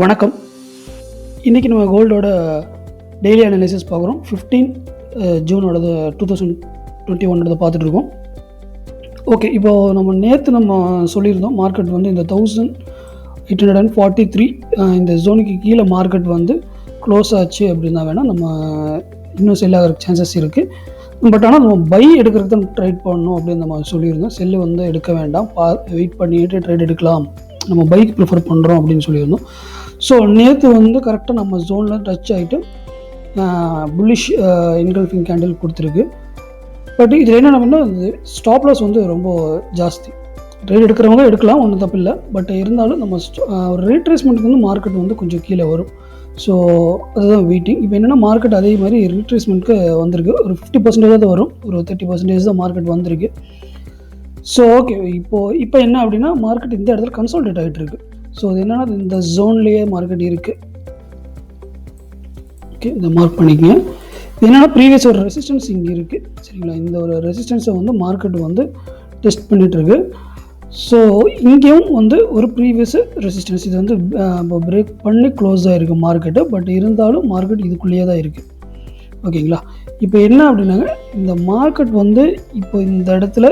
வணக்கம். இன்றைக்கி நம்ம கோல்டோட டெய்லி அனாலிசிஸ் பார்க்குறோம். 15 ஜூனோடது 2021 பார்த்துட்ருக்கோம். ஓகே, இப்போது நம்ம சொல்லியிருந்தோம் மார்க்கெட் வந்து இந்த 1843 இந்த ஜோனுக்கு கீழே மார்க்கெட் வந்து க்ளோஸ் ஆச்சு அப்படின்னா வேணால் நம்ம இன்னும் செல் ஆகிற சான்சஸ் இருக்குது. பட் ஆனால் நம்ம பை எடுக்கிறதுக்கு தான் ட்ரேட் பண்ணணும் அப்படின்னு நம்ம சொல்லியிருந்தோம். செல்லு வந்து எடுக்க வேண்டாம், வெயிட் பண்ணிட்டு ட்ரேட் எடுக்கலாம், நம்ம பைக் ப்ரிஃபர் பண்ணுறோம் அப்படின்னு சொல்லியிருந்தோம். ஸோ நேற்று வந்து கரெக்டாக நம்ம ஜோனில் டச் ஆகிட்டு புல்லிஷ் இன்கல்ஃபிங் கேண்டில் கொடுத்துருக்கு. பட் இதில் என்ன பண்ணால் ஸ்டாப் லாஸ் வந்து ரொம்ப ஜாஸ்தி. ட்ரேட் எடுக்கிறவங்க எடுக்கலாம், ஒன்றும் தப்பு இல்லை. பட் இருந்தாலும் நம்ம ஒரு ரீட்ரேஸ்மெண்ட்டுக்கு வந்து மார்க்கெட் வந்து கொஞ்சம் கீழே வரும். ஸோ அதுதான் வெயிட்டிங். இப்போ என்னென்னா மார்க்கெட் அதே மாதிரி ரீட்ரேஸ்மெண்ட்டுக்கு வந்திருக்கு. ஒரு 50% தான் வரும், ஒரு 30% தான் மார்க்கெட் வந்திருக்கு. ஸோ ஓகே, இப்போ என்ன அப்படின்னா மார்க்கெட் இந்த இடத்துல கன்சாலிடேட் ஆகிட்டு இருக்கு. ஸோ அது என்னென்னா இந்த ஜோன்லேயே மார்க்கெட் இருக்குது. ஓகே, இதை மார்க் பண்ணிக்கங்க. என்னென்னா ப்ரீவியஸ் ஒரு ரெசிஸ்டன்ஸ் இங்கே இருக்குது, சரிங்களா? இந்த ஒரு ரெசிஸ்டன்ஸை வந்து மார்க்கெட் வந்து டெஸ்ட் பண்ணிகிட்ருக்கு. ஸோ இங்கேயும் வந்து ஒரு ப்ரீவியஸ் ரெசிஸ்டன்ஸ் இது வந்து இப்போ பிரேக் பண்ணி க்ளோஸ் ஆகிருக்கு மார்க்கெட்டு. பட் இருந்தாலும் மார்க்கெட் இதுக்குள்ளேயே தான் இருக்குது. ஓகேங்களா? இப்போ என்ன அப்படின்னாங்க, இந்த மார்க்கெட் வந்து இப்போ இந்த இடத்துல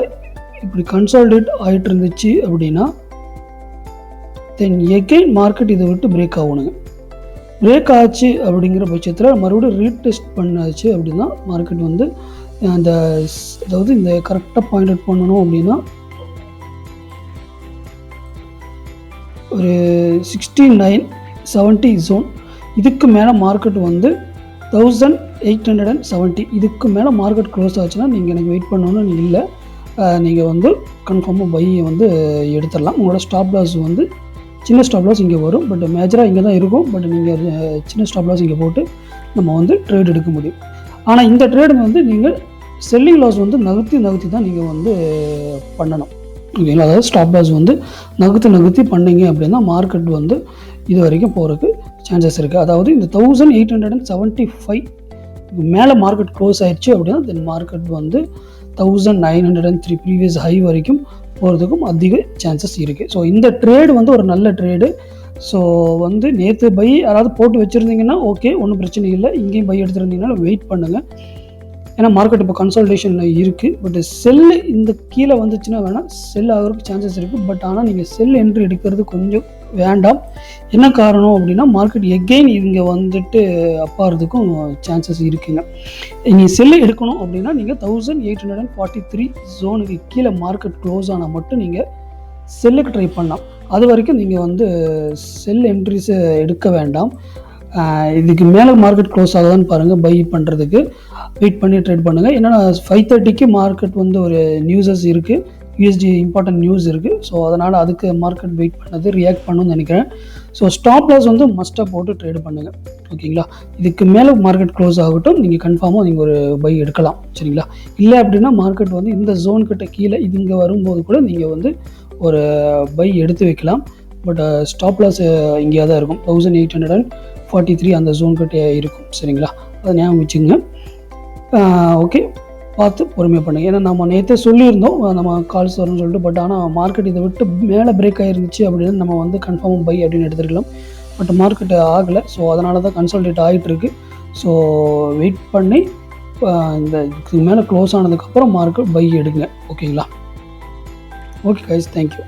இப்படி கன்சாலிடேட் ஆகிட்டு இருந்துச்சு அப்படின்னா தென் எகெயின் மார்க்கெட் இதை விட்டு பிரேக் ஆகணுங்க. பிரேக் ஆச்சு அப்படிங்கிற பட்சத்தில் மறுபடியும் ரீடெஸ்ட் பண்ணாச்சு அப்படின்னா மார்க்கெட் வந்து அந்த அதாவது இந்த கரெக்டாக பாயிண்ட் அவுட் பண்ணணும் அப்படின்னா ஒரு 6970 ஜோன், இதுக்கு மேலே மார்க்கெட் வந்து 1870, இதுக்கு மேலே மார்க்கெட் க்ளோஸ் ஆச்சுன்னா நீங்கள் எனக்கு வெயிட் பண்ணணும்னு இல்லை, நீங்கள் வந்து கன்ஃபார்மாக பையை வந்து எடுத்துடலாம். உங்களோட ஸ்டாப் லாஸ் வந்து சின்ன ஸ்டாப் லாஸ் இங்கே வரும், பட் மேஜராக இங்கே தான் இருக்கும். பட் நீங்கள் சின்ன ஸ்டாப் லாஸ் இங்கே போட்டு நம்ம வந்து ட்ரேட் எடுக்க முடியும். ஆனால் இந்த ட்ரேடு வந்து நீங்கள் செல்லிங் லாஸ் வந்து நகர்த்தி தான் நீங்கள் வந்து பண்ணணும். ஓகேங்களா? அதாவது ஸ்டாப் லாஸ் வந்து நகர்த்தி பண்ணிங்க அப்படின்னா மார்க்கெட் வந்து இது வரைக்கும் போகிறதுக்கு சான்சஸ் இருக்குது. அதாவது இந்த 1875 மேலே மார்க்கெட் க்ளோஸ் ஆயிடுச்சு அப்படின்னா தென் மார்க்கெட் வந்து 1903 ப்ரீவியஸ் ஹை வரைக்கும் போகிறதுக்கும் அதிக சான்சஸ் இருக்குது. ஸோ இந்த ட்ரேடு வந்து ஒரு நல்ல ட்ரேடு. ஸோ வந்து நேற்று பை யாராவது போட்டு வச்சுருந்தீங்கன்னா ஓகே, ஒன்றும் பிரச்சனை இல்லை. இங்கேயும் பை எடுத்துருந்தீங்கன்னா வெயிட் பண்ணுங்கள். ஏன்னா மார்க்கெட் இப்போ கன்சால்டேஷனில் இருக்குது. பட் செல்லு இந்த கீழே வந்துச்சுன்னா வேணால் செல் ஆகிறதுக்கு சான்சஸ் இருக்குது. பட் ஆனால் நீங்கள் செல் என்ட்ரி எடுக்கிறது கொஞ்சம் வேண்டாம். என்ன காரணம் அப்படின்னா மார்க்கெட் எகெயின் இங்கே வந்துட்டு அப்பாறதுக்கும் சான்சஸ் இருக்குங்க. நீங்கள் செல்லு எடுக்கணும் அப்படின்னா நீங்கள் 1843 ஜோனுக்கு கீழே மார்க்கெட் க்ளோஸ் ஆனால் மட்டும் நீங்கள் செல்லுக்கு ட்ரை பண்ணலாம். அது வரைக்கும் நீங்கள் வந்து செல் என்ட்ரிஸை எடுக்க வேண்டாம். இதுக்கு மேலே மார்க்கெட் க்ளோஸ் ஆகுதான்னு பாருங்கள், பை பண்ணுறதுக்கு வெயிட் பண்ணி ட்ரேட் பண்ணுங்கள். ஏன்னா 5:30 மார்க்கெட் வந்து ஒரு நியூஸஸ் இருக்குது, யூஎஸ்டி இம்பார்ட்டன்ட் நியூஸ் இருக்குது. ஸோ அதனால் அதுக்கு மார்க்கெட் வெயிட் பண்ணது ரியாக்ட் பண்ணணும்னு நினைக்கிறேன். ஸோ ஸ்டாப் லாஸ் வந்து மஸ்ட்டாக போட்டு ட்ரேட் பண்ணுங்கள். ஓகேங்களா? இதுக்கு மேலே மார்க்கெட் க்ளோஸ் ஆகட்டும், நீங்கள் கன்ஃபார்மாக நீங்கள் ஒரு பை எடுக்கலாம், சரிங்களா? இல்லை அப்படின்னா மார்க்கெட் வந்து இந்த ஜோன் கிட்ட கீழே இது இங்கே வரும்போது கூட நீங்கள் வந்து ஒரு பை எடுத்து வைக்கலாம். பட் ஸ்டாப் லாஸ் இங்கேயா தான் இருக்கும், 1843 அந்த ஜோன் கிட்டே இருக்கும், சரிங்களா? அதை ஞாபகம் வச்சுங்க. ஓகே, பார்த்து பொறுமையாக பண்ணுங்கள். ஏன்னா நம்ம நேற்றே சொல்லியிருந்தோம் நம்ம கால்ஸ் வரும்னு சொல்லிட்டு. பட் ஆனால் மார்க்கெட் இதை விட்டு மேலே பிரேக் ஆகிருந்துச்சு அப்படின்னு நம்ம வந்து கன்ஃபார்ம் பை அப்படின்னு எடுத்துருக்கலாம். பட் மார்க்கெட் ஆகலை. ஸோ அதனால தான் கன்சால்டேட் ஆகிட்டுருக்கு. ஸோ வெயிட் பண்ணி இந்த இதுக்கு மேலே க்ளோஸ் ஆனதுக்கப்புறம் மார்க்கெட் பை எடுங்க. ஓகேங்களா? Okay guys, thank you.